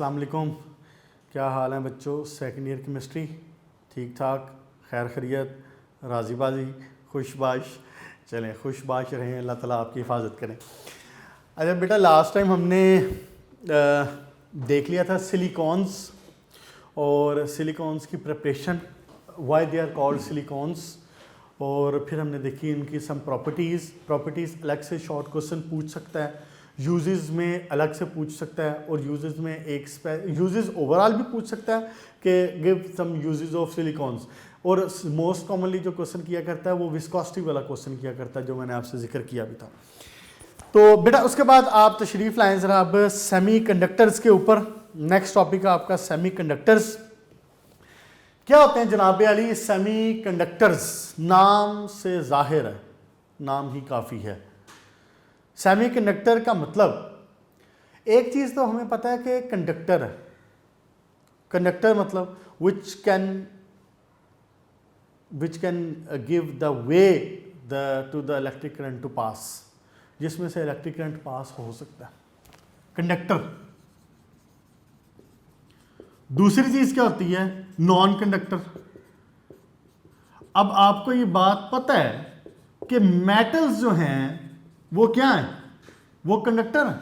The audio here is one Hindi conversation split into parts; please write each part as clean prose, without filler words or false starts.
अस्सलाम वालेकुम। क्या हाल है बच्चों? सेकंड ईयर केमिस्ट्री ठीक ठाक, खैर खैरियत, राज़ीबाजी, खुशबाश? चलें खुशबाश रहें, अल्लाह ताला आपकी हिफाजत करें। अच्छा बेटा, लास्ट टाइम हमने देख लिया था सिलिकॉन्स और सिलिकॉन्स की preparation, why they are called silicones, और फिर हमने देखी इनकी सम प्रॉपर्टीज़ अलग से शॉर्ट क्वेश्चन पूछ सकता है, यूजेस में अलग से पूछ सकता है, और यूजेस में एक यूजेस ओवरऑल भी पूछ सकता है कि give some uses of silicones. और मोस्ट कॉमनली जो क्वेश्चन किया करता है वो विस्कोसिटी वाला क्वेश्चन किया करता है, जो मैंने आपसे जिक्र किया भी था। तो बेटा उसके बाद आप तशरीफ़ लाएं ज़रा अब सेमी कंडक्टर्स के ऊपर। नेक्स्ट टॉपिक है आपका सेमी कंडक्टर्स। क्या होते हैं जनाब अली सेमी कंडक्टर्स? नाम से जाहिर है, नाम ही काफ़ी है। सेमी कंडक्टर का मतलब, एक चीज़ तो हमें पता है कि कंडक्टर है। कंडक्टर मतलब which can give the way to the electric current to pass, जिसमें से इलेक्ट्रिक करंट पास हो सकता है, कंडक्टर। दूसरी चीज़ क्या होती है? Non conductor. अब आपको ये बात पता है कि मेटल्स जो हैं वो क्या हैं? वो कंडक्टर हैं,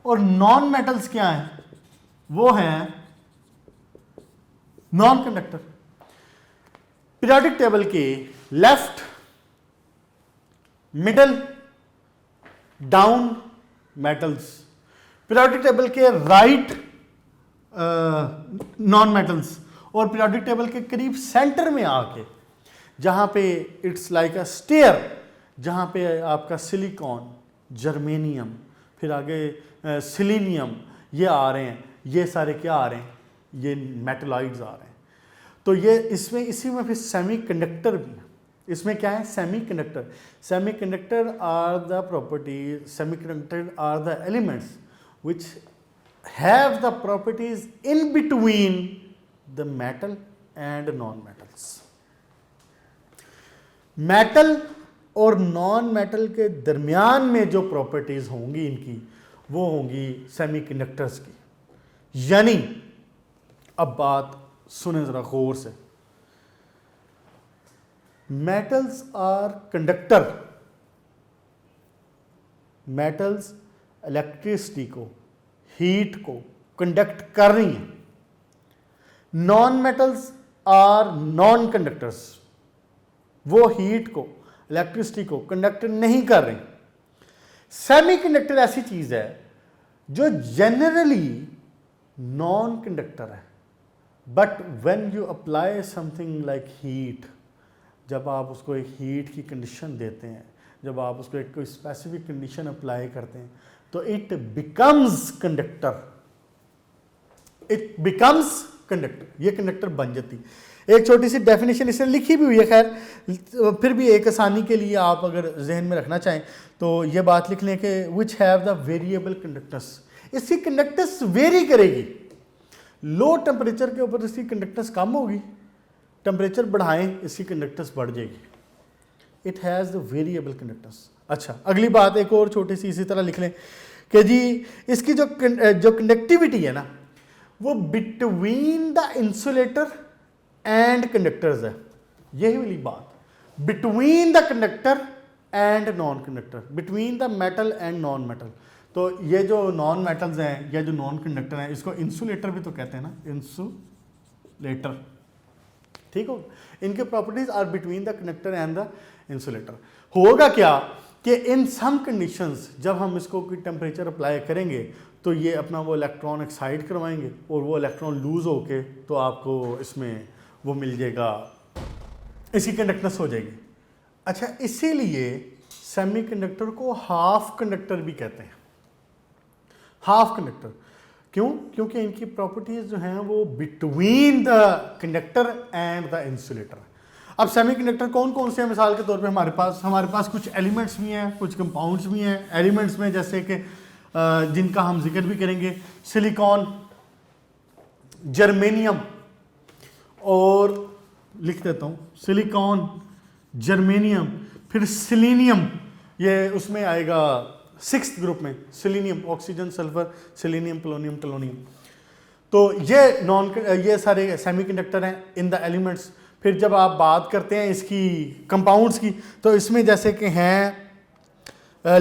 और नॉन मेटल्स क्या हैं? वो हैं नॉन कंडक्टर। पीरियोडिक टेबल के left, middle, down metals, periodic table के राइट नॉन मेटल्स, और पीरियोडिक टेबल के करीब सेंटर में आके जहां पे इट्स लाइक अ स्टेयर, जहां पे आपका सिलिकॉन, जर्मेनियम, फिर आगे सिलीनियम, ये आ रहे हैं। ये सारे क्या आ रहे हैं? ये मेटलॉइड्स आ रहे हैं। तो ये इसमें, इसी में फिर सेमी कंडक्टर भी है। इसमें क्या है? Semi conductor. Semi conductor are the properties, semi conductor are the elements which have the properties in between the metal and non-metals. Metal और नॉन मेटल के दरमियान में जो प्रॉपर्टीज होंगी इनकी, वो होंगी सेमीकंडक्टर्स की। यानी अब बात सुने जरा गौर से, metals are conductor. Metals electricity को, हीट को कंडक्ट कर रही हैं। Non metals are non conductors, वो हीट को, इलेक्ट्रिसिटी को कंडक्ट नहीं कर रहे। सेमीकंडक्टर ऐसी चीज है जो जनरली नॉन कंडक्टर है, but when you apply something like heat, जब आप उसको एक हीट की कंडीशन देते हैं, जब आप उसको एक कोई स्पेसिफिक कंडीशन अप्लाई करते हैं, तो it becomes conductor. It becomes conductor, ये कंडक्टर बन जाती। एक छोटी सी डेफिनेशन इसने लिखी भी हुई है, खैर फिर भी एक आसानी के लिए आप अगर जहन में रखना चाहें तो ये बात लिख लें कि which have the variable conductors. इसकी कंडक्टर्स वेरी करेगी। लो टेम्परेचर के ऊपर इसकी कंडक्टर्स कम होगी, टेम्परेचर बढ़ाएं इसकी कंडक्टर्स बढ़ जाएगी। It has the variable conductors. अच्छा, अगली बात एक और छोटी सी इसी तरह लिख लें कि जी इसकी जो कंडक्टिविटी है ना, वो between the insulator and conductors है। यही वाली बात, between the conductor and non conductor, between the metal and non metal. तो ये जो नॉन मेटल्स हैं या जो नॉन कंडक्टर हैं, इसको इंसुलेटर भी तो कहते हैं ना, इंसुलेटर। ठीक हो, इनके properties are between the conductor and the insulator. होगा क्या कि इन सम कंडीशंस जब हम इसको कोई टेम्परेचर अप्लाई करेंगे तो ये अपना वो इलेक्ट्रॉन एक्साइट करवाएंगे, और वो इलेक्ट्रॉन लूज होके तो आपको इसमें वो मिल जाएगा, इसकी कंडक्टनेस हो जाएगी। अच्छा, इसीलिए सेमीकंडक्टर को हाफ कंडक्टर भी कहते हैं। हाफ कंडक्टर क्यों? क्योंकि इनकी प्रॉपर्टीज जो हैं वो between the conductor and the insulator. अब सेमीकंडक्टर कौन कौन से हैं? मिसाल के तौर पे हमारे पास कुछ एलिमेंट्स भी हैं, कुछ कंपाउंड्स भी हैं। एलिमेंट्स में जैसे कि जिनका हम जिक्र भी करेंगे, सिलिकॉन, जर्मेनियम, और लिख देता हूँ सिलिकॉन, जर्मेनियम, फिर सिलीनियम, ये उसमें आएगा 6th ग्रुप में। Selenium, oxygen, sulphur, selenium, polonium, tellurium. तो ये सारे सेमीकंडक्टर हैं इन द एलिमेंट्स। फिर जब आप बात करते हैं इसकी कंपाउंड्स की, तो इसमें जैसे कि हैं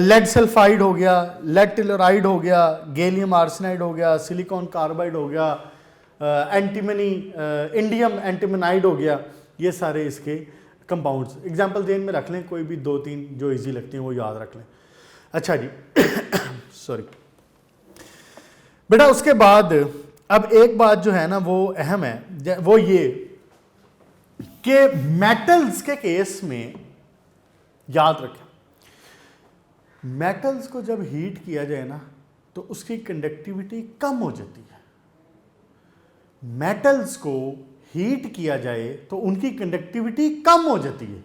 लेड सल्फाइड हो गया, लेड टेलोराइड हो गया, गैलियम आर्सेनाइड हो गया, सिलिकॉन कार्बाइड हो गया, एंटीमनी इंडियम एंटीमोनाइड हो गया, ये सारे इसके कंपाउंड्स। एग्जांपल जेन में रख लें, कोई भी 2-3 जो इजी लगती हैं वो याद रख लें। अच्छा जी सॉरी बेटा, उसके बाद अब एक बात जो है ना वो अहम है, वो ये कि मेटल्स के केस में याद रखें, मेटल्स को जब हीट किया जाए ना तो उसकी कंडक्टिविटी कम हो जाती है। मेटल्स को हीट किया जाए तो उनकी कंडक्टिविटी कम हो जाती है।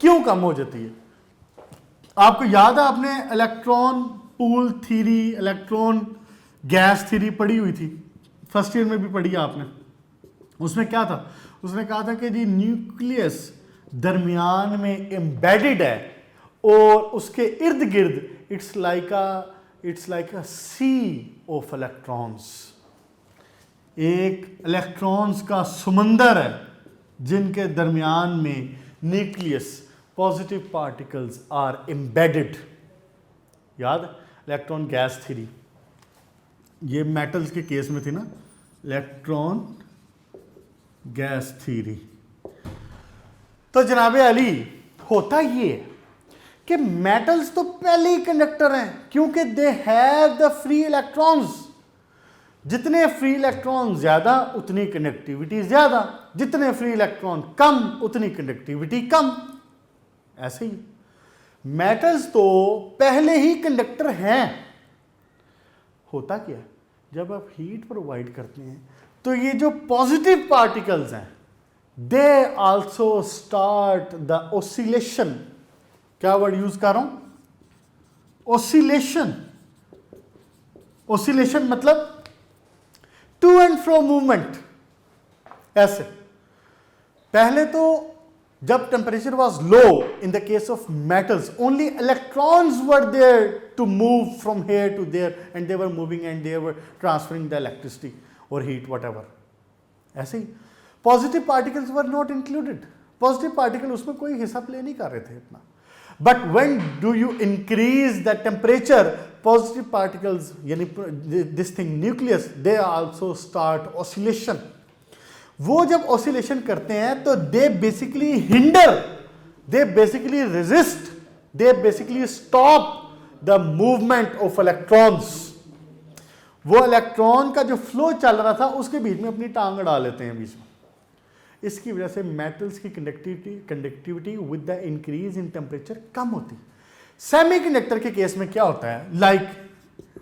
क्यों कम हो जाती है? आपको याद है, आपने electron pool theory, electron gas theory पढ़ी हुई थी, फर्स्ट ईयर में भी पढ़ी आपने। उसमें क्या था? उसने कहा था कि जी न्यूक्लियस दरमियान में एम्बेडेड है और उसके इर्द गिर्द it's like a sea of electrons, एक इलेक्ट्रॉन्स का समंदर है जिनके दरमियान में nucleus positive particles are embedded. याद? इलेक्ट्रॉन गैस थ्योरी, ये मेटल्स के केस में थी ना, इलेक्ट्रॉन गैस थ्योरी। तो जनाबे अली, होता ये कि मेटल्स तो पहले ही कंडक्टर हैं क्योंकि they have the free electrons. जितने फ्री इलेक्ट्रॉन ज्यादा उतनी कंडक्टिविटी ज्यादा, जितने फ्री इलेक्ट्रॉन कम उतनी कंडक्टिविटी कम। ऐसे ही मेटल्स तो पहले ही कंडक्टर हैं। होता क्या है, जब आप हीट प्रोवाइड करते हैं तो ये जो पॉजिटिव पार्टिकल्स हैं they also start the oscillation. क्या वर्ड यूज कर रहा हूं? ऑसिलेशन। ऑसिलेशन मतलब टू एंड फ्रो मूवमेंट। ऐसे पहले तो जब temperature was low in the case of metals, only electrons were there to move from here to there and they were moving and they were transferring the electricity और हीट व्हाटएवर। ऐसे ही positive particles were not included. Positive particle उसमें कोई हिस्सा प्ले नहीं कर रहे थे इतना। But when do you increase the temperature, positive particles यानी this thing nucleus, they also start oscillation. वो जब ऑसिलेशन करते हैं तो they basically hinder, they basically resist, they basically stop the movement of electrons. वो इलेक्ट्रॉन का जो फ्लो चल रहा था उसके बीच में अपनी टांग अड़ा लेते हैं बीच में। इसकी वजह से मेटल्स की conductivity with the increase in temperature कम होती है। सेमीकंडक्टर के केस में क्या होता है, लाइक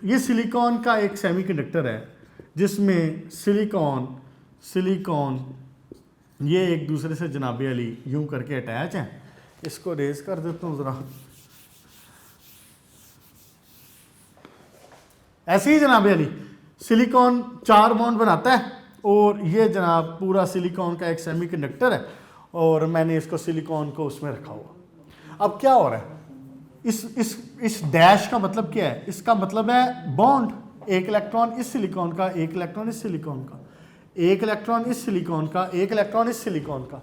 ये सिलिकॉन का एक सेमीकंडक्टर है जिसमें सिलिकॉन ये एक दूसरे से जनाबे अली यूं करके अटैच हैं। इसको रेज कर देता हूं जरा, ऐसे ही जनाबे अली सिलिकॉन 4 बॉन्ड बनाता है और ये जनाब पूरा सिलिकॉन का एक सेमीकंडक्टर है और मैंने इसको सिलिकॉन को उसमें रखा हुआ। अब क्या हो रहा है, इस डैश का मतलब क्या है? इसका मतलब है बॉन्ड, एक इलेक्ट्रॉन इस सिलिकॉन का, एक इलेक्ट्रॉन इस सिलिकॉन का, एक इलेक्ट्रॉन इस सिलिकॉन का, एक इलेक्ट्रॉन इस सिलिकॉन का।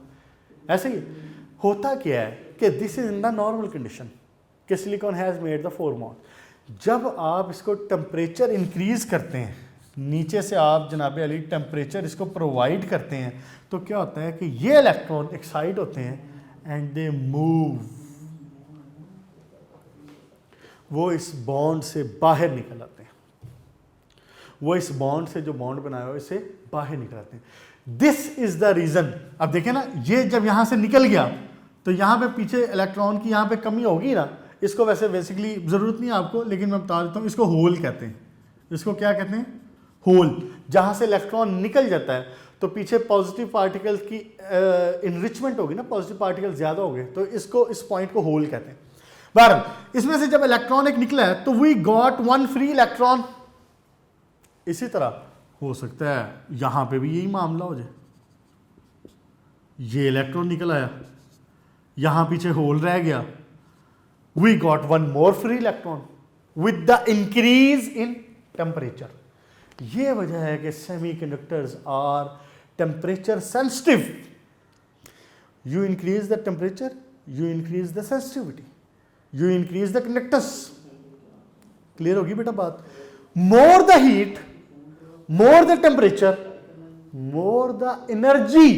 ऐसे ही होता क्या है कि this is in the normal condition कि silicon has made the 4 bond. जब आप इसको टेम्परेचर इंक्रीज करते हैं, नीचे से आप जनाबे अली टेम्परेचर इसको प्रोवाइड करते हैं, तो क्या होता है कि ये इलेक्ट्रॉन एक्साइट होते हैं एंड दे मूव, वो इस बॉन्ड से बाहर निकल आते हैं। वो इस बॉन्ड से जो बॉन्ड बनाया हुआ इससे बाहर निकल आते हैं। This is the reason. अब देखें ना, ये जब यहां से निकल गया तो यहां पे पीछे इलेक्ट्रॉन की यहां पे कमी होगी ना। इसको वैसे बेसिकली जरूरत नहीं है आपको, लेकिन मैं बता देता हूं, इसको होल कहते हैं। इसको क्या कहते हैं? होल। जहां से इलेक्ट्रॉन निकल जाता है तो पीछे पॉजिटिव पार्टिकल्स की इनरिचमेंट होगी ना, पॉजिटिव पार्टिकल ज्यादा हो गए, तो इसको इस पॉइंट को होल कहते हैं। बहरहाल इसमें से जब इलेक्ट्रॉन एक निकला है तो वी गॉट 1 फ्री इलेक्ट्रॉन। इसी तरह हो सकता है यहां पे भी यही मामला हो जाए, ये इलेक्ट्रॉन निकल आया, यहां पीछे होल रह गया, we got 1 more free electron with the increase in temperature. ये वजह है कि semiconductors are temperature sensitive. You increase the temperature, you increase the sensitivity, you increase the conductance. Clear होगी बेटा बात. More the heat, more the temperature, more the energy.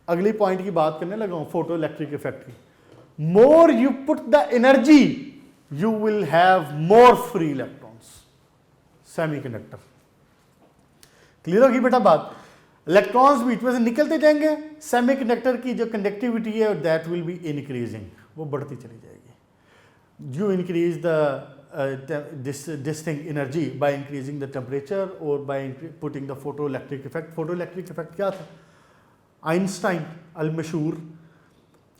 अगली पॉइंट की बात करने लगा हूं फोटो इलेक्ट्रिक इफेक्ट की. More you put the energy, you will have more free electrons. Semiconductor. Clear होगी बेटा बात. इलेक्ट्रॉन्स बीच में से निकलते जाएंगे, सेमीकंडक्टर की जो कंडक्टिविटी है दैट विल बी इंक्रीजिंग, वो बढ़ती चली जाएगी. You increase the this thing energy by increasing the temperature और by putting the photo electric effect. Photo electric effect क्या था? आइंस्टाइन अल मशहूर,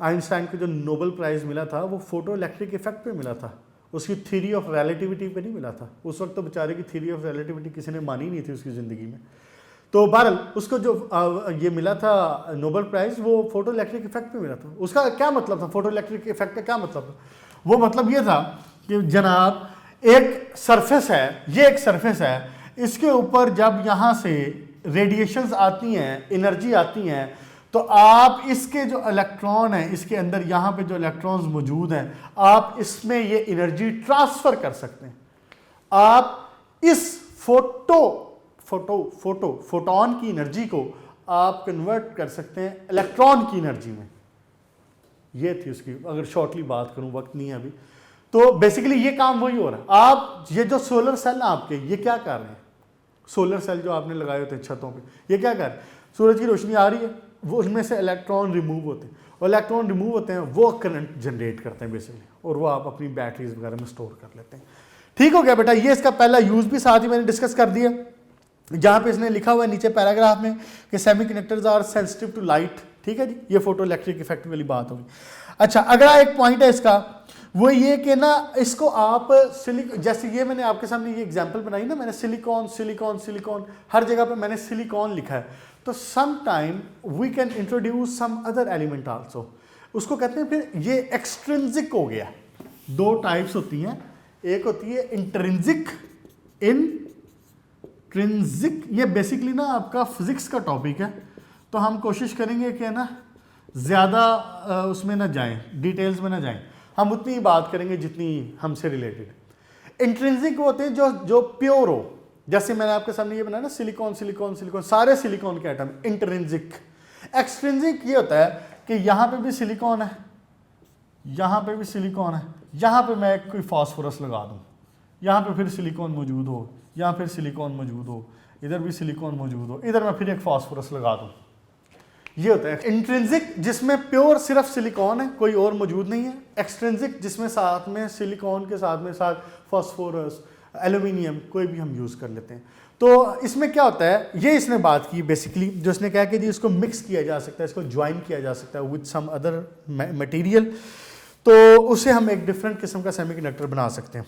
आइंस्टाइन को जो नोबेल प्राइज़ मिला था वो फोटो इलेक्ट्रिक इफेक्ट पे मिला था, उसकी थ्योरी ऑफ रिलेटिविटी पे नहीं मिला था. उस वक्त तो बेचारे की थ्योरी ऑफ रिलेटिविटी किसी ने मानी नहीं थी उसकी ज़िंदगी में. तो बहरहाल उसको जो ये मिला था नोबेल प्राइज़, वो फोटो इलेक्ट्रिक इफेक्ट पे मिला था. उसका क्या मतलब था? फोटो इलेक्ट्रिक इफेक्ट का क्या मतलब था? वो मतलब ये था कि जनाब एक सरफेस है, ये एक सरफेस है, इसके ऊपर जब यहाँ से रेडिएशंस आती हैं, एनर्जी आती हैं, तो आप इसके जो इलेक्ट्रॉन हैं, इसके अंदर यहाँ पे जो इलेक्ट्रॉन्स मौजूद हैं, आप इसमें ये एनर्जी ट्रांसफ़र कर सकते हैं. आप इस फोटोन की एनर्जी को आप कन्वर्ट कर सकते हैं इलेक्ट्रॉन की एनर्जी में. ये थी उसकी, अगर शॉर्टली बात करूं, वक्त नहीं है अभी. तो बेसिकली ये काम वही हो रहा है. आप ये जो सोलर सेल आपके, ये क्या कर रहे हैं? सोलर सेल जो आपने लगाए होते हैं छतों पे, ये क्या कर रहे हैं? सूरज की रोशनी आ रही है, वो उसमें से इलेक्ट्रॉन रिमूव होते हैं, और इलेक्ट्रॉन रिमूव होते हैं, वो करंट जनरेट करते हैं बेसिकली, और वो आप अपनी बैटरीज वगैरह में स्टोर कर लेते हैं. ठीक हो गया बेटा. ये इसका पहला यूज भी साथ ही मैंने डिस्कस कर दिया, जहां पे इसने लिखा हुआ है नीचे पैराग्राफ में कि semiconductors are sensitive to light. ठीक है जी, ये फोटो इलेक्ट्रिक इफेक्ट वाली बात होगी. अच्छा, अगला एक पॉइंट है इसका, वो ये कि ना इसको आप जैसे ये मैंने आपके सामने ये एग्जांपल बनाई ना, मैंने सिलिकॉन सिलिकॉन सिलिकॉन, हर जगह पे मैंने सिलिकॉन लिखा है. तो some time we can introduce some other element also. उसको कहते हैं फिर ये एक्सट्रिंसिक हो गया. दो टाइप्स होती हैं, एक होती है इंट्रिंसिक, इंट्रिंसिक. ये बेसिकली ना आपका फिजिक्स का टॉपिक है, तो हम कोशिश करेंगे कि ना ज़्यादा उसमें ना जाएं, डिटेल्स में ना जाएं, हम उतनी ही बात करेंगे जितनी हमसे रिलेटेड. इंट्रिंसिक होते हैं जो प्योर हो, जैसे मैंने आपके सामने ये बनाया ना, सिलिकॉन सिलिकॉन सिलिकॉन, सारे सिलिकॉन के एटम इंट्रिंसिक. एक्सट्रिंसिक ये होता है कि यहाँ पे भी सिलिकॉन है, यहाँ पे भी सिलिकॉन है, यहाँ पे मैं कोई फास्फोरस लगा दूँ, यहाँ पे फिर सिलिकॉन मौजूद हो, यहाँ फिर सिलिकॉन मौजूद हो, इधर भी सिलिकॉन मौजूद हो, इधर मैं फिर एक फास्फोरस लगा दूँ. ये होता है इंट्रिंसिक, जिसमें प्योर सिर्फ सिलिकॉन है, कोई और मौजूद नहीं है. एक्सट्रिंसिक, जिसमें साथ में सिलिकॉन के साथ में फास्फोरस, एल्यूमिनियम, कोई भी हम यूज़ कर लेते हैं. तो इसमें क्या होता है, ये इसने बात की बेसिकली, जो इसने कहा कि जी इसको मिक्स किया जा सकता है, इसको ज्वाइन किया जा सकता है विद सम अदर मटेरियल, तो उसे हम एक डिफरेंट किस्म का सेमीकंडक्टर बना सकते हैं.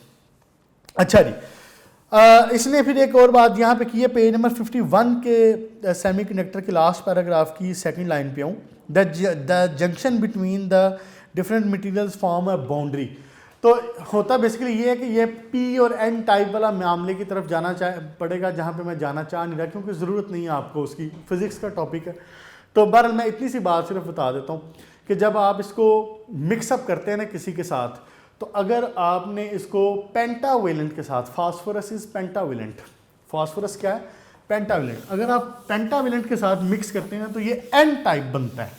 अच्छा जी, इसने फिर एक और बात यहाँ पे की है, पेज नंबर 51 के सेमीकंडक्टर के लास्ट पैराग्राफ की सेकंड लाइन पे हूँ. The junction between the different materials form a boundary. तो होता बेसिकली ये है कि ये पी और एन टाइप वाला मामले की तरफ जाना पड़ेगा, जहाँ पे मैं जाना चाह नहीं रहा, क्योंकि ज़रूरत नहीं है आपको, उसकी फिजिक्स का टॉपिक है. तो बहरहाल मैं इतनी सी बात सिर्फ बता देता हूँ कि जब आप इसको मिक्सअप करते हैं ना किसी के साथ, तो अगर आपने इसको पेंटावेलेंट के साथ, फास्फोरस इज पेंटावेलेंट, फास्फोरस क्या है? पेंटावेलेंट. अगर आप पेंटावेलेंट के साथ मिक्स करते हैं तो ये एन टाइप बनता है,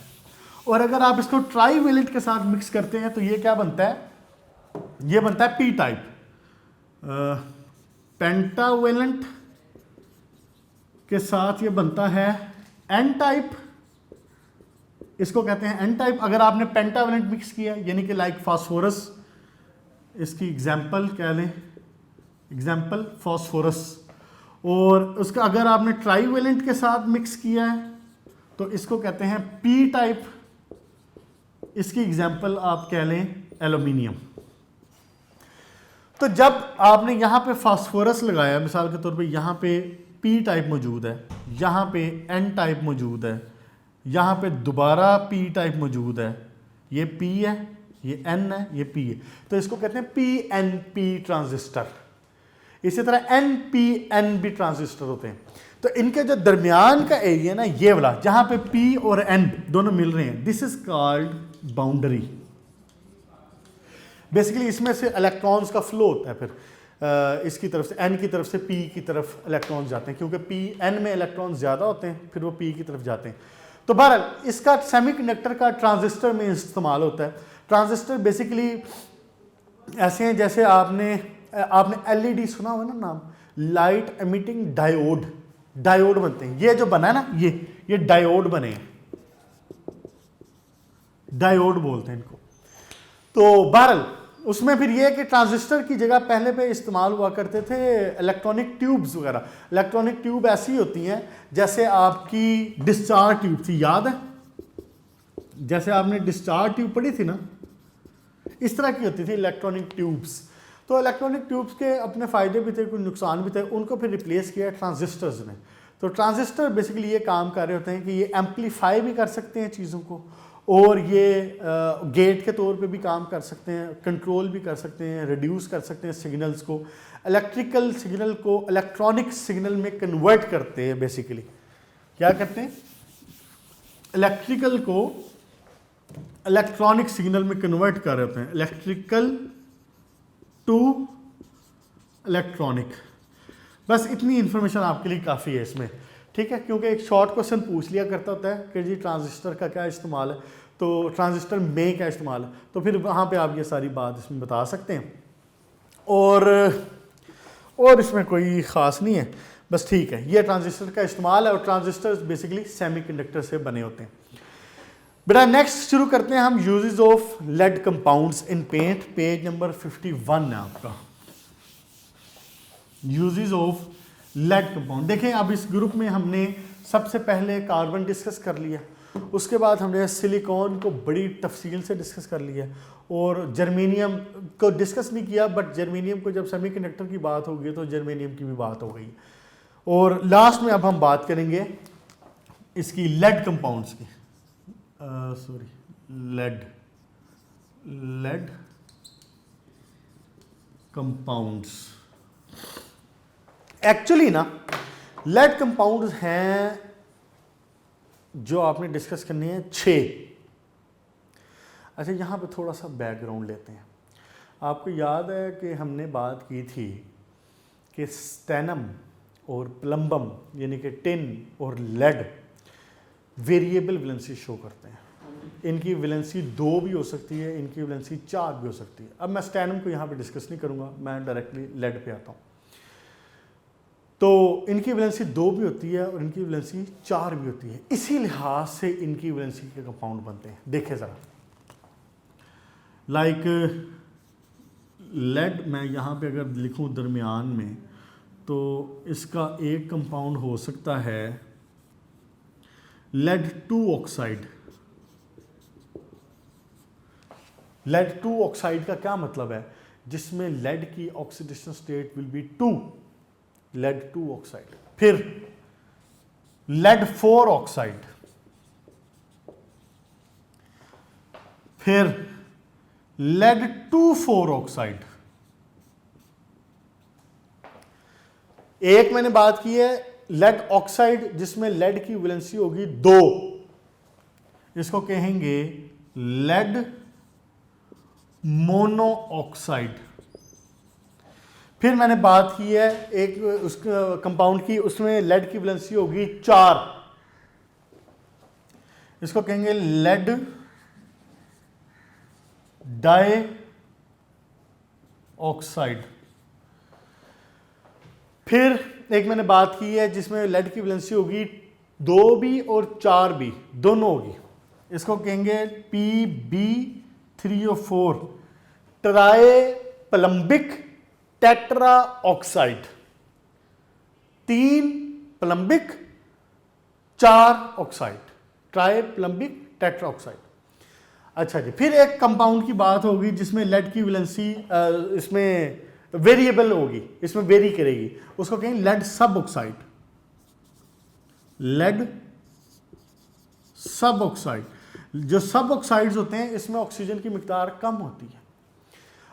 और अगर आप इसको ट्राईवेलेंट के साथ मिक्स करते हैं तो ये क्या बनता है? ये बनता है पी टाइप. पेंटावेलेंट के साथ ये बनता है एन टाइप, इसको कहते हैं एन टाइप. अगर आपने पेंटावेलेंट मिक्स किया, यानी कि लाइक फास्फोरस, इसकी एग्जाम्पल क्या लें, एग्जाम्पल फास्फोरस, और उसका अगर आपने ट्राईवेलेंट के साथ मिक्स किया है तो इसको कहते हैं पी टाइप. इसकी एग्जाम्पल आप कह लें एल्यूमिनियम. तो जब आपने यहाँ पे फास्फोरस लगाया, मिसाल के तौर पे यहाँ पे पी टाइप मौजूद है, यहाँ पे एन टाइप मौजूद है, यहाँ पे दोबारा पी टाइप मौजूद है, ये पी है, ये एन है, ये पी है, तो इसको कहते हैं पी एन पी ट्रांजिस्टर. इसी तरह NPN भी ट्रांजिस्टर होते हैं। तो इनके जो दरमियान का एरिया ना, ये वाला जहां पे P और N दोनों मिल रहे हैं, this is called boundary. Basically इसमें से इलेक्ट्रॉन्स का फ्लो होता है, फिर इसकी तरफ से N की तरफ से P की तरफ इलेक्ट्रॉन्स जाते हैं, क्योंकि N में इलेक्ट्रॉन्स ज़्यादा होते हैं, फिर वो P की तरफ जाते हैं। तो बहरहाल इसका सेमीकंडक्टर का ट्रांजिस्टर में इस्तेमाल होता है। ट्रांजिस्टर बेसिकली ऐसे हैं जैसे आपने LED सुना हुआ ना नाम, लाइट एमिटिंग डायोड। डायोड बनते हैं, ये जो बना है ना, ये डायोड बने हैं, डायोड बोलते हैं इनको। तो बहरहाल उसमें फिर ये कि ट्रांजिस्टर की जगह पहले पे इस्तेमाल हुआ करते थे इलेक्ट्रॉनिक ट्यूब्स वगैरह। इलेक्ट्रॉनिक ट्यूब ऐसी होती हैं जैसे आपकी डिस्चार्ज ट्यूब थी, याद है? जैसे आपने डिस्चार्ज ट्यूब पढ़ी थी ना, इस तरह की होती थी इलेक्ट्रॉनिक ट्यूब्स। तो इलेक्ट्रॉनिक ट्यूब्स के अपने फ़ायदे भी थे, कुछ नुकसान भी थे, उनको फिर रिप्लेस किया ट्रांजिस्टर्स ने। तो ट्रांजिस्टर बेसिकली ये काम कर रहे होते हैं कि ये एम्पलीफाई भी कर सकते हैं चीज़ों को, और ये गेट के तौर पे भी काम कर सकते हैं, कंट्रोल भी कर सकते हैं, रिड्यूस कर सकते हैं सिग्नल्स को, इलेक्ट्रिकल सिग्नल को इलेक्ट्रॉनिक सिग्नल में कन्वर्ट करते हैं। बेसिकली क्या करते हैं? इलेक्ट्रिकल को इलेक्ट्रॉनिक सिग्नल में कन्वर्ट कर रहे होते हैं, इलेक्ट्रिकल टू इलेक्ट्रॉनिक। बस इतनी इंफॉर्मेशन आपके लिए काफ़ी है इसमें, ठीक है? क्योंकि एक शॉर्ट क्वेश्चन पूछ लिया करता होता है कि जी ट्रांजिस्टर का क्या इस्तेमाल है, तो ट्रांजिस्टर में क्या इस्तेमाल है, तो फिर वहाँ पे आप ये सारी बात इसमें बता सकते हैं। और इसमें कोई ख़ास नहीं है, बस ठीक है, ये ट्रांजिस्टर का इस्तेमाल है। और ट्रांजिस्टर बेसिकली सेमीकंडक्टर से बने होते हैं। बेटा नेक्स्ट शुरू करते हैं हम, uses of lead compounds in paint. Page number 51 है आपका, यूजेस ऑफ लेड कंपाउंड। देखें अब इस ग्रुप में हमने सबसे पहले कार्बन डिस्कस कर लिया, उसके बाद हमने सिलिकॉन को बड़ी तफसील से डिस्कस कर लिया, और जर्मेनियम को डिस्कस नहीं किया, बट जर्मेनियम को जब सेमीकंडक्टर की बात होगी तो जर्मेनियम की भी बात हो गई। और लास्ट में अब हम बात करेंगे इसकी लेड कंपाउंड्स की, लेड कंपाउंड्स। एक्चुअली ना लेड कंपाउंड्स हैं जो आपने डिस्कस करनी है 6। अच्छा, यहाँ पे थोड़ा सा बैकग्राउंड लेते हैं। आपको याद है कि हमने बात की थी कि स्टेनम और प्लम्बम यानी कि टिन और लेड वेरिएबल वैलेंसी शो करते हैं। इनकी वैलेंसी 2 भी हो सकती है, इनकी वैलेंसी 4 भी हो सकती है। अब मैं स्टेनम को यहाँ पे डिस्कस नहीं करूँगा, मैं डायरेक्टली लेड पे आता हूँ। तो इनकी वैलेंसी 2 भी होती है और इनकी वैलेंसी 4 भी होती है, इसी लिहाज से इनकी वैलेंसी के कंपाउंड बनते हैं। देखें ज़रा, लाइक लेड मैं यहाँ पे अगर लिखूँ दरमियान में, तो इसका एक कंपाउंड हो सकता है लेड 2 ऑक्साइड। लेड 2 ऑक्साइड का क्या मतलब है? जिसमें लेड की oxidation state will be 2, lead 2 oxide. फिर लेड 4 ऑक्साइड, फिर लेड 2,4 ऑक्साइड। एक मैंने बात की है लेड ऑक्साइड जिसमें लेड की वैलेंसी होगी 2, इसको कहेंगे लेड मोनो ऑक्साइड। फिर मैंने बात की है एक उस कंपाउंड की, उसमें लेड की वैलेंसी होगी 4, इसको कहेंगे लेड डाई ऑक्साइड। फिर एक मैंने बात की है जिसमें लेड की वैलेंसी होगी 2 भी और 4 भी दोनों होगी, इसको कहेंगे Pb3O4 tri plumbic tetra oxide. 3 plumbic 4 oxide, tri plumbic tetra oxide. अच्छा जी, फिर एक कंपाउंड की बात होगी जिसमें लेड की वैलेंसी इसमें वेरिएबल होगी, इसमें वेरी करेगी, उसको कहेंगे लेड सब ऑक्साइड। लेड सब ऑक्साइड, जो सब ऑक्साइड्स होते हैं इसमें ऑक्सीजन की मिकदार कम होती है।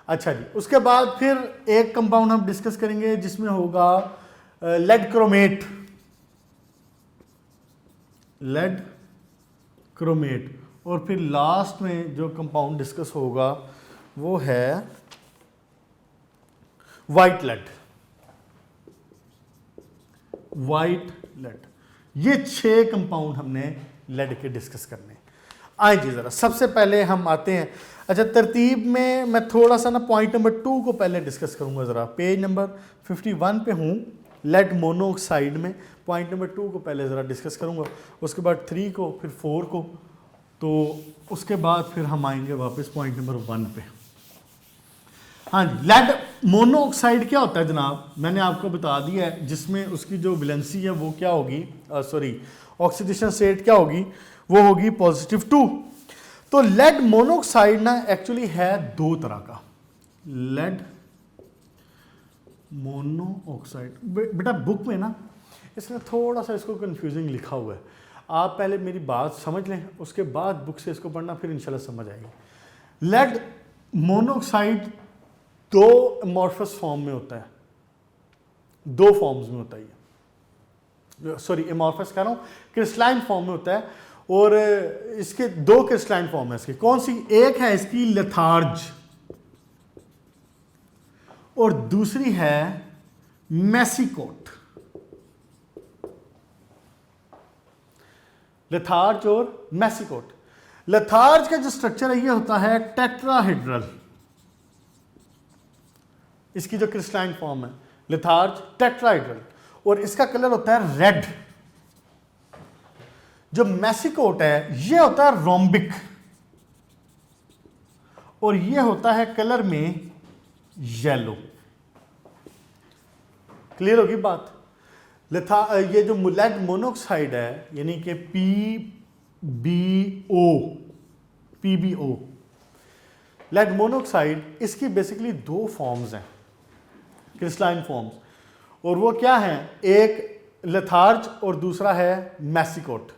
अच्छा जी, उसके बाद फिर एक कंपाउंड हम डिस्कस करेंगे जिसमें होगा लेड क्रोमेट। Lead chromate. और फिर लास्ट में जो कंपाउंड डिस्कस होगा वो है वाइट लेड। White lead. ये 6 कंपाउंड हमने लेड के डिस्कस करने। आइए जी जरा सबसे पहले हम आते हैं। अच्छा, तरतीब में मैं थोड़ा सा ना पॉइंट नंबर 2 को पहले डिस्कस करूंगा। ज़रा पेज नंबर 51 पे हूँ, लेड मोनोऑक्साइड में पॉइंट नंबर 2 को पहले ज़रा डिस्कस करूंगा, उसके बाद 3 को, फिर 4 को, तो उसके बाद फिर हम आएंगे वापस पॉइंट नंबर 1 पे। हाँ जी, लेड मोनोऑक्साइड क्या होता है जनाब, मैंने आपको बता दिया है, जिसमें उसकी जो वैलेंसी है वो क्या होगी, सॉरी ऑक्सीडेशन स्टेट क्या होगी, वो होगी +2। तो लेड मोनोऑक्साइड ना एक्चुअली है 2 तरह का। लेड मोनोऑक्साइड बेटा बुक में ना इसने थोड़ा सा इसको कंफ्यूजिंग लिखा हुआ है, आप पहले मेरी बात समझ लें, उसके बाद बुक से इसको पढ़ना, फिर इंशाल्लाह समझ आएगी। लेड मोनोऑक्साइड 2 एमॉर्फस फॉर्म में होता है, 2 फॉर्म्स में होता है, सॉरी एमॉर्फस कह रहा हूँ, क्रिस्टलाइन फॉर्म में होता है। और इसके 2 क्रिस्टलाइन फॉर्म है इसकी। कौन सी? एक है इसकी लेथार्ज और दूसरी है मैसिकोट। लेथार्ज और मैसिकोट। लेथार्ज का जो स्ट्रक्चर है ये होता है टेट्राहेड्रल। इसकी जो क्रिस्टलाइन फॉर्म है लेथार्ज टेट्राहेड्रल, और इसका कलर होता है रेड। जो मैसिकोट है ये होता है रोम्बिक, और ये होता है कलर में येलो। क्लियर होगी बात? ये जो लेड मोनोऑक्साइड है यानी कि PbO लेड मोनोऑक्साइड, इसकी बेसिकली 2 फॉर्म्स हैं, क्रिस्टलाइन फॉर्म्स, और वो क्या हैं? एक लेथार्ज और दूसरा है मैसिकोट।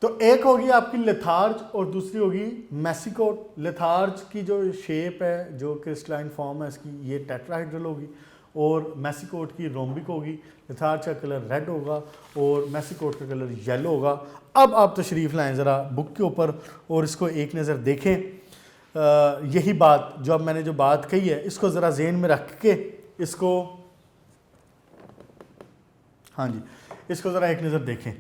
तो एक होगी आपकी लेथार्ज और दूसरी होगी मैसिकोट। लेथार्ज की जो शेप है, जो क्रिस्टलाइन फॉर्म है इसकी, ये टेट्राहेड्रल होगी, और मैसिकोट की रोम्बिक होगी। लेथार्ज का कलर रेड होगा और मैसिकोट का कलर येलो होगा। अब आप तशरीफ़ लाएं ज़रा बुक के ऊपर और इसको एक नज़र देखें। यही बात जो अब मैंने जो बात कही है इसको ज़रा ज़हन में रख के इसको, हाँ जी, इसको ज़रा एक नज़र देखें,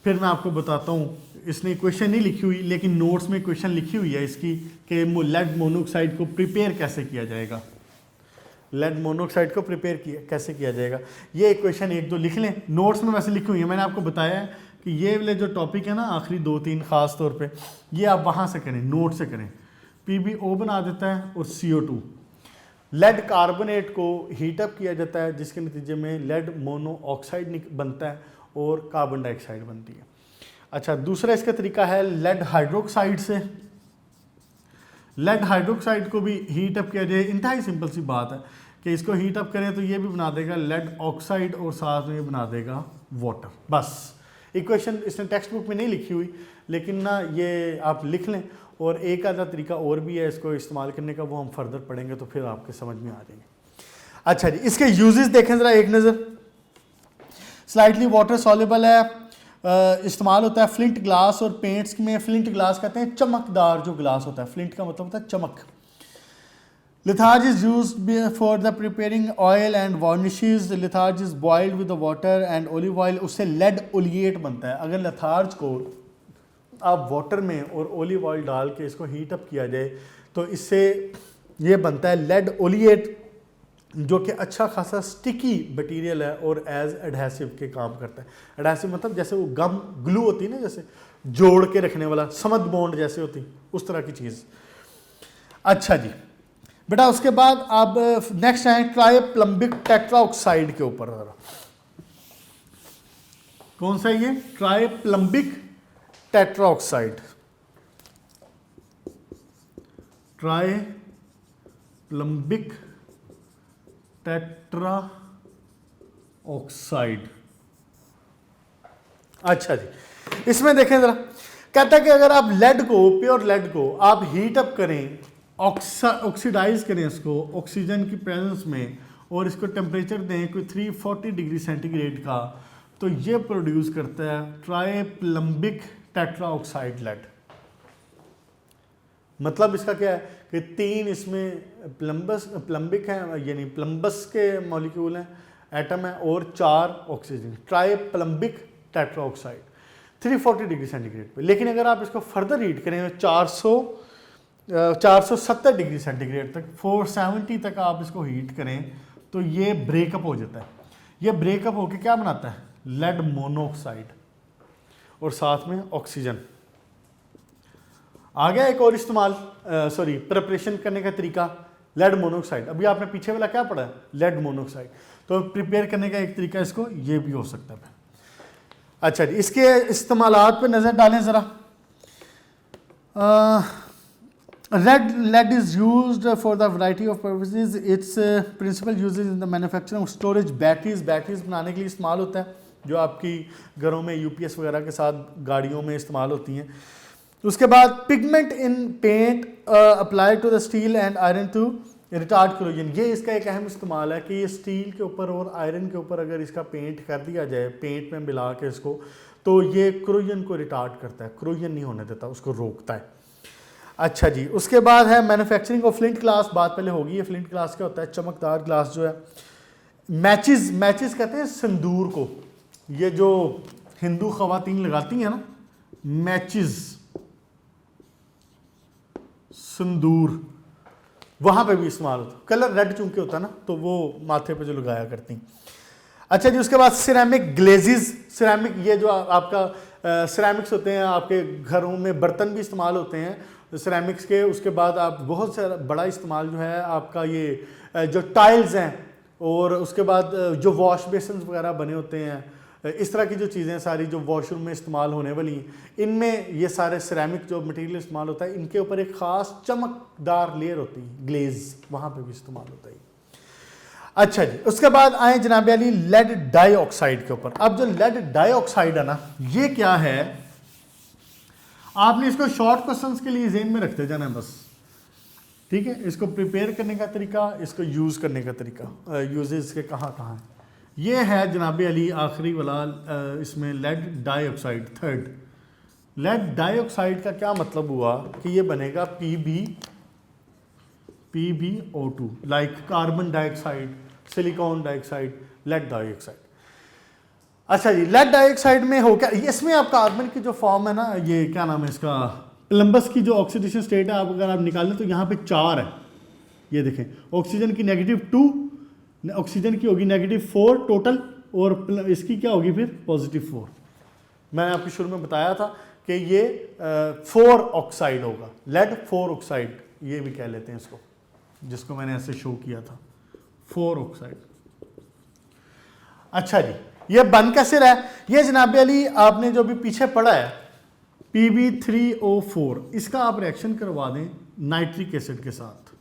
फिर मैं आपको बताता हूँ। इसने क्वेश्चन नहीं लिखी हुई लेकिन नोट्स में क्वेश्चन लिखी हुई है इसकी कि लेड मोनोऑक्साइड को प्रिपेयर कैसे किया जाएगा। लेड मोनोऑक्साइड को प्रिपेयर कैसे किया जाएगा, ये क्वेश्चन 1-2 लिख लें। नोट्स में वैसे लिखी हुई है, मैंने आपको बताया है कि ये वाले जो टॉपिक है ना आखिरी 2-3 ख़ास तौर पे, ये आप वहाँ से करें, नोट से करें। PbO बना देता है और CO2। लेड कार्बोनेट को हीटअप किया जाता है जिसके नतीजे में लेड मोनोऑक्साइड बनता है और कार्बन डाइऑक्साइड बनती है। अच्छा, दूसरा इसका तरीका है लेड हाइड्रोक्साइड से। लेड हाइड्रोक्साइड को भी हीट अप किया जाए। इंतहाई सिंपल सी बात है कि इसको हीट अप करें तो ये भी बना देगा लेड ऑक्साइड और साथ में ये बना देगा वाटर। बस इक्वेशन इसने टेक्स्ट बुक में नहीं लिखी हुई लेकिन ना ये आप लिख लें, और एक आधा तरीका और भी है इसको इस्तेमाल करने का, वो हम फर्दर पढ़ेंगे तो फिर आपके समझ में आ जाएंगे। अच्छा जी, इसके यूजेस देखें ज़रा एक नज़र। स्लाइटली वाटर सॉल्युबल है, इस्तेमाल होता है फ्लिंट ग्लास और पेंट्स में। फ्लिंट ग्लास कहते हैं चमकदार जो ग्लास होता है, फ्लिंट का मतलब होता है चमक। Litharge is used for the preparing oil and varnishes. Litharge is boiled with the water and olive oil, उससे लेड ओलिएट बनता है। अगर लिथार्ज को आप वाटर में और ओलिव ऑयल डाल के इसको हीट अप किया जाए तो इससे ये बनता है लेड ओलिएट, जो कि अच्छा खासा स्टिकी मटेरियल है और एज एडहेसिव के काम करता है। एडहेसिव मतलब जैसे वो गम ग्लू होती है ना, जैसे जोड़ के रखने वाला, समद बॉन्ड जैसे होती, उस तरह की चीज़। अच्छा जी बेटा, उसके बाद आप नेक्स्ट है ट्राइप्लम्बिक टेट्राऑक्साइड के ऊपर। कौन सा ये? Triplumbic tetraoxide. Triplumbic tetra oxide. अच्छा जी, इसमें देखें जरा, कहता है कि अगर आप लेड को, प्योर लेड को आप हीट अप करें ऑक्सीडाइज करें इसको ऑक्सीजन की प्रेजेंस में और इसको टेम्परेचर दें कोई 340 डिग्री सेंटीग्रेड का, तो ये प्रोड्यूस करता है ट्राइप्लम्बिक टेट्राऑक्साइड लेड। मतलब इसका क्या है कि 3 इसमें प्लम्बिक है, यानी प्लम्बस के मॉलिक्यूल हैं, एटम है, और 4 ऑक्सीजन, ट्राइप्लम्बिक टेट्राऑक्साइड 340 डिग्री सेंटीग्रेड पे। लेकिन अगर आप इसको फर्दर हीट करें 470 डिग्री सेंटीग्रेड तक, 470 तक आप इसको हीट करें, तो ये ब्रेकअप हो जाता है। ये ब्रेकअप होकर क्या बनाता है? लेड मोनोऑक्साइड और साथ में ऑक्सीजन। आ गया एक और इस्तेमाल, प्रिपरेशन करने का तरीका, लेड मोनोऑक्साइड। अभी आपने पीछे वाला क्या पढ़ा है? Lead monoxide. तो प्रिपेयर करने का एक तरीका इसको ये भी हो सकता है। अच्छा जी, इसके इस्तेमालात पे नज़र डालें ज़रा। Lead is used for the variety of purposes. Its principal uses in the manufacturing of storage batteries बनाने के लिए इस्तेमाल होता है, जो आपकी घरों में यूपीएस वगैरह के साथ गाड़ियों में इस्तेमाल होती हैं। उसके बाद pigment in paint apply to the steel and iron to retard corrosion. ये इसका एक अहम इस्तेमाल है कि ये स्टील के ऊपर और आयरन के ऊपर अगर इसका पेंट कर दिया जाए, पेंट में मिला के इसको, तो ये क्रोजन को रिटार्ड करता है, क्रोजन नहीं होने देता, उसको रोकता है। अच्छा जी, उसके बाद है मैन्युफैक्चरिंग ऑफ फ्लिंट ग्लास। बात पहले होगी, ये फ्लिंट ग्लास क्या होता है? चमकदार ग्लास जो है। मैचेस कहते हैं सिंदूर को, ये जो हिंदू खवातीन लगाती हैं ना, मैचेस, सिंदूर, वहां पे भी इस्तेमाल होता है। कलर रेड चूंकि होता है ना, तो वो माथे पे जो लगाया करती। अच्छा जी, उसके बाद सिरेमिक ग्लेजेस। सिरेमिक, ये जो आपका सिरेमिक्स होते हैं, आपके घरों में बर्तन भी इस्तेमाल होते हैं सिरेमिक्स के। उसके बाद आप बहुत सारा बड़ा इस्तेमाल जो है आपका ये जो टाइल्स हैं, और उसके बाद जो वॉश बेसन वगैरह बने होते हैं, इस तरह की जो चीज़ें सारी जो वॉशरूम में इस्तेमाल होने वाली हैं, इनमें ये सारे सिरेमिक जो मटेरियल इस्तेमाल होता है, इनके ऊपर एक ख़ास चमकदार लेयर होती है, ग्लेज, वहाँ पे भी इस्तेमाल होता है। अच्छा जी, उसके बाद आए जनाब अली लेड डाइऑक्साइड के ऊपर। अब जो लेड डाइऑक्साइड है ना, ये क्या है? आपने इसको शॉर्ट क्वेश्चंस के लिए ज़हन में रखते जाना है बस, ठीक है। इसको प्रिपेयर करने का तरीका, इसको यूज़ करने का तरीका, यूजेस के कहाँ कहाँ है। ये है जनाब अली आखिरी वाला, इसमें lead dioxide, third. Lead dioxide का क्या मतलब हुआ कि ये बनेगा PbO2, like carbon dioxide, silicon dioxide, lead dioxide. अच्छा जी, लेड डाइऑक्साइड में हो क्या, इसमें आप कार्बन की जो फॉर्म है ना, ये क्या नाम है इसका, प्लम्बस की जो ऑक्सीडेशन स्टेट है, आप अगर आप निकालें तो यहाँ पे 4 है। ये देखें, ऑक्सीजन की -2, ऑक्सीजन की होगी -4 टोटल, और इसकी क्या होगी फिर? +4। मैंने आपको शुरू में बताया था कि ये 4 ऑक्साइड होगा, लेड 4 ऑक्साइड, ये भी कह लेते हैं इसको, जिसको मैंने ऐसे शो किया था, 4 ऑक्साइड। अच्छा जी, ये बन कैसे रहा है? ये जनाब अली आपने जो भी पीछे पढ़ा है Pb3O4, इसका आप रिएक्शन करवा दें नाइट्रिक एसिड के साथ,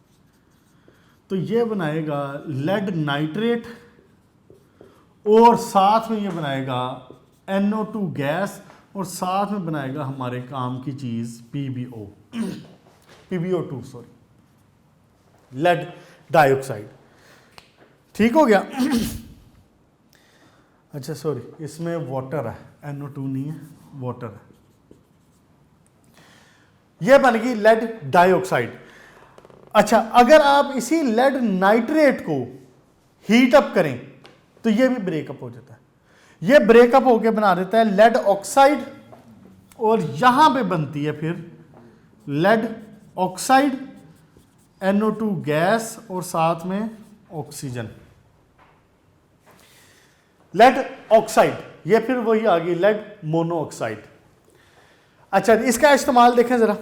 तो ये बनाएगा लेड नाइट्रेट, और साथ में ये बनाएगा NO2 गैस, और साथ में बनाएगा हमारे काम की चीज़ PbO2 सॉरी, लेड डाइऑक्साइड। ठीक हो गया? अच्छा सॉरी, इसमें वाटर है, NO2 नहीं है, वाटर है। यह बन गई लेड डाइऑक्साइड। अच्छा, अगर आप इसी लेड नाइट्रेट को हीट अप करें तो यह भी ब्रेकअप हो जाता है। यह ब्रेकअप होकर बना देता है लेड ऑक्साइड, और यहां पे बनती है फिर लेड ऑक्साइड, NO2 गैस, और साथ में ऑक्सीजन, लेड ऑक्साइड। ये फिर वही आ गई लेड मोनोऑक्साइड। अच्छा, इसका इस्तेमाल देखें जरा।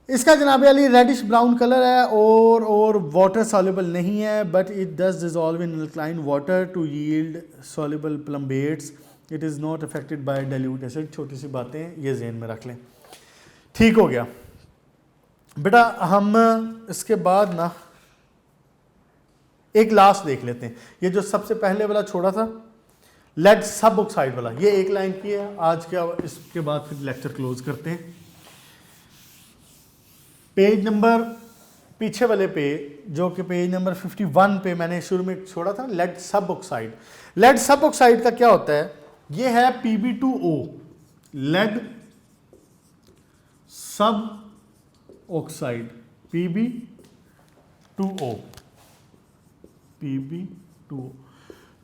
इसका जनाब अली रेडिश ब्राउन कलर है और वाटर सॉल्युबल नहीं है, but it does dissolve in alkaline water to yield soluble plumbates. It is not affected by dilute acid. छोटी सी बातें ये जहन में रख लें। ठीक हो गया बेटा। हम इसके बाद ना एक लास्ट देख लेते हैं। ये जो सबसे पहले वाला छोड़ा था लेड सब ऑक्साइड वाला, ये एक लाइन की है आज के। इसके बाद फिर लेक्चर क्लोज करते हैं। पेज नंबर पीछे वाले पे, जो कि पेज नंबर 51 पे मैंने शुरू में छोड़ा था, लेड सब ऑक्साइड। लेड सब ऑक्साइड का क्या होता है? ये है Pb2O, लेड सब ऑक्साइड, Pb2O, Pb2O।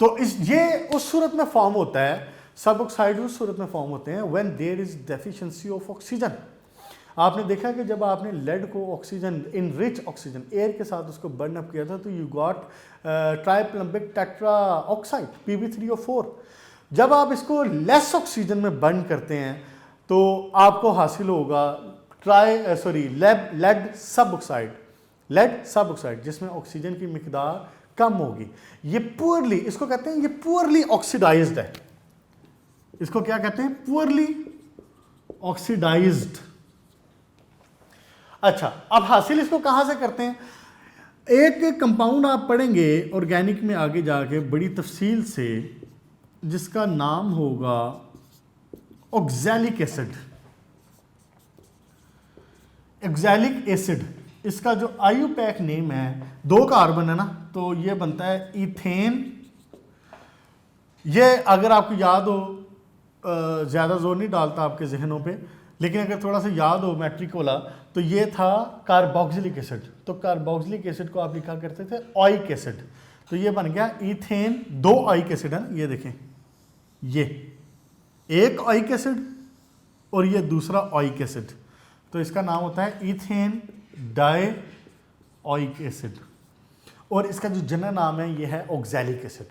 तो ये उस सूरत में फॉर्म होता है, सब ऑक्साइड उस सूरत में फॉर्म होते हैं when there is deficiency of oxygen. आपने देखा कि जब आपने लेड को oxygen, in rich oxygen, air के साथ उसको बर्न अप किया था, तो you got triplumbic tetra oxide, Pb3O4। जब आप इसको लेस ऑक्सीजन में बर्न करते हैं तो आपको हासिल होगा लेड सब ऑक्साइड, लेड सब ऑक्साइड, जिसमें ऑक्सीजन की मिकदार कम होगी। ये पुअरली, इसको कहते हैं ये पुअरली ऑक्सीडाइज्ड है। इसको क्या कहते हैं? Poorly oxidised. अच्छा, अब हासिल इसको कहां से करते हैं? एक कंपाउंड आप पढ़ेंगे ऑर्गेनिक में आगे जाके बड़ी तफसील से, जिसका नाम होगा ऑक्सैलिक एसिड। ऑक्सैलिक एसिड, इसका जो आयुपैक नेम है, 2 कार्बन है ना, तो ये बनता है इथेन। ये अगर आपको याद हो, ज़्यादा जोर नहीं डालता आपके जहनों पे, लेकिन अगर थोड़ा सा याद हो मैट्रिक वाला, तो ये था कार्बोक्सिलिक एसिड। तो कार्बोक्सिलिक एसिड को आप लिखा करते थे ऑइक एसिड, तो ये बन गया इथेन। 2 ऑइक एसिड है ना, ये देखें, ये एक ऑइक एसिड और ये दूसरा ऑइक एसिड, तो इसका नाम होता है इथेन डाई ऑइक एसिड, और इसका जो जनरल नाम है ये है ऑक्सैलिक एसिड।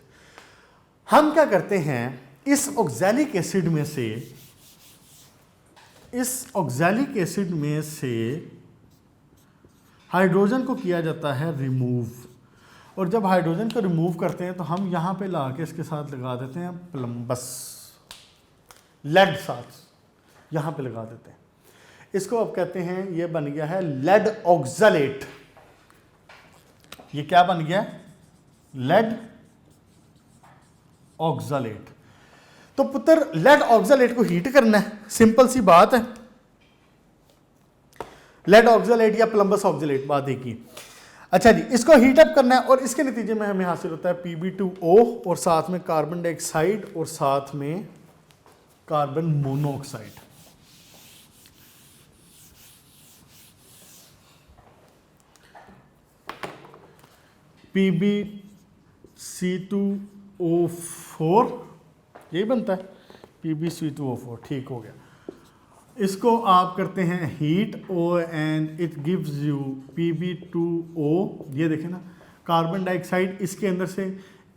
हम क्या करते हैं, इस ऑक्सैलिक एसिड में से हाइड्रोजन को किया जाता है रिमूव, और जब हाइड्रोजन को रिमूव करते हैं तो हम यहाँ पे ला के इसके साथ लगा देते हैं प्लम्बस, लेड साथ यहाँ पे लगा देते हैं। इसको अब कहते हैं, ये बन गया है लेड ऑक्सलेट। ये क्या बन गया? Lead oxalate. तो पुत्र, लेड ऑक्सलेट को हीट करना है, सिंपल सी बात है। लेड ऑक्सलेट या प्लम्बस ऑक्सलेट, बात एक ही। अच्छा जी, इसको हीट अप करना है और इसके नतीजे में हमें हासिल होता है Pb2O और साथ में कार्बन डाइऑक्साइड और साथ में कार्बन मोनोऑक्साइड। Pbc2O4 यही बनता है, Pbc2O4, ठीक हो गया। इसको आप करते हैं हीट और and it gives you Pb2O। ये देखें ना, कार्बन डाइऑक्साइड, इसके अंदर से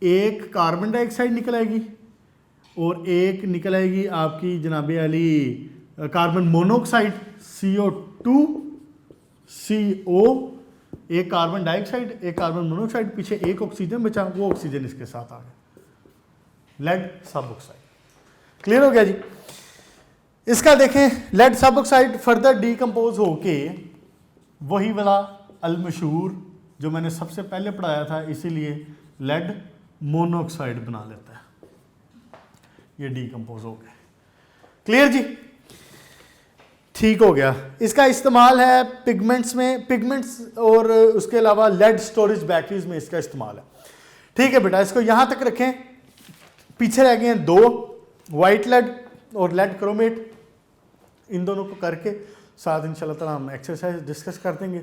एक कार्बन डाइऑक्साइड निकल आएगी और एक निकल आएगी आपकी जनाबे Ali carbon monoxide, CO2 CO, एक कार्बन डाइऑक्साइड, एक कार्बन मोनोऑक्साइड, पीछे एक ऑक्सीजन बचा, वो ऑक्सीजन इसके साथ आ गया, लेड सब ऑक्साइड। क्लियर हो गया जी? इसका देखें, लेड सब ऑक्साइड फर्दर डीकम्पोज होके वही वाला अलमशहूर जो मैंने सबसे पहले पढ़ाया था, इसीलिए लेड मोनोऑक्साइड बना लेता है। ये डीकम्पोज हो गया। क्लियर जी? ठीक हो गया। इसका इस्तेमाल है पिगमेंट्स में, पिगमेंट्स और उसके अलावा लेड स्टोरेज बैटरीज में इसका इस्तेमाल है। ठीक है बेटा, इसको यहां तक रखें। पीछे रह गए हैं 2, वाइट लेड और लेड क्रोमेट। इन दोनों को करके साथ इंशाल्लाह ताला हम एक्सरसाइज डिस्कस कर देंगे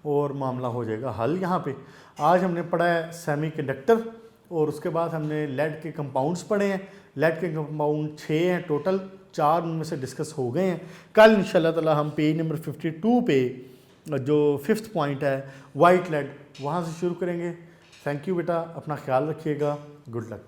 और मामला हो जाएगा हल। यहाँ पे आज हमने पढ़ा है सेमीकंडक्टर और उसके बाद हमने लेड के कंपाउंड्स पढ़े हैं। लेड के कंपाउंड 6 हैं टोटल, 4 उनमें से डिस्कस हो गए हैं। कल इंशाल्लाह ताला हम पेज नंबर 52 पे जो 5th पॉइंट है वाइट लेड, वहाँ से शुरू करेंगे। थैंक यू बेटा, अपना ख्याल रखिएगा। Good luck.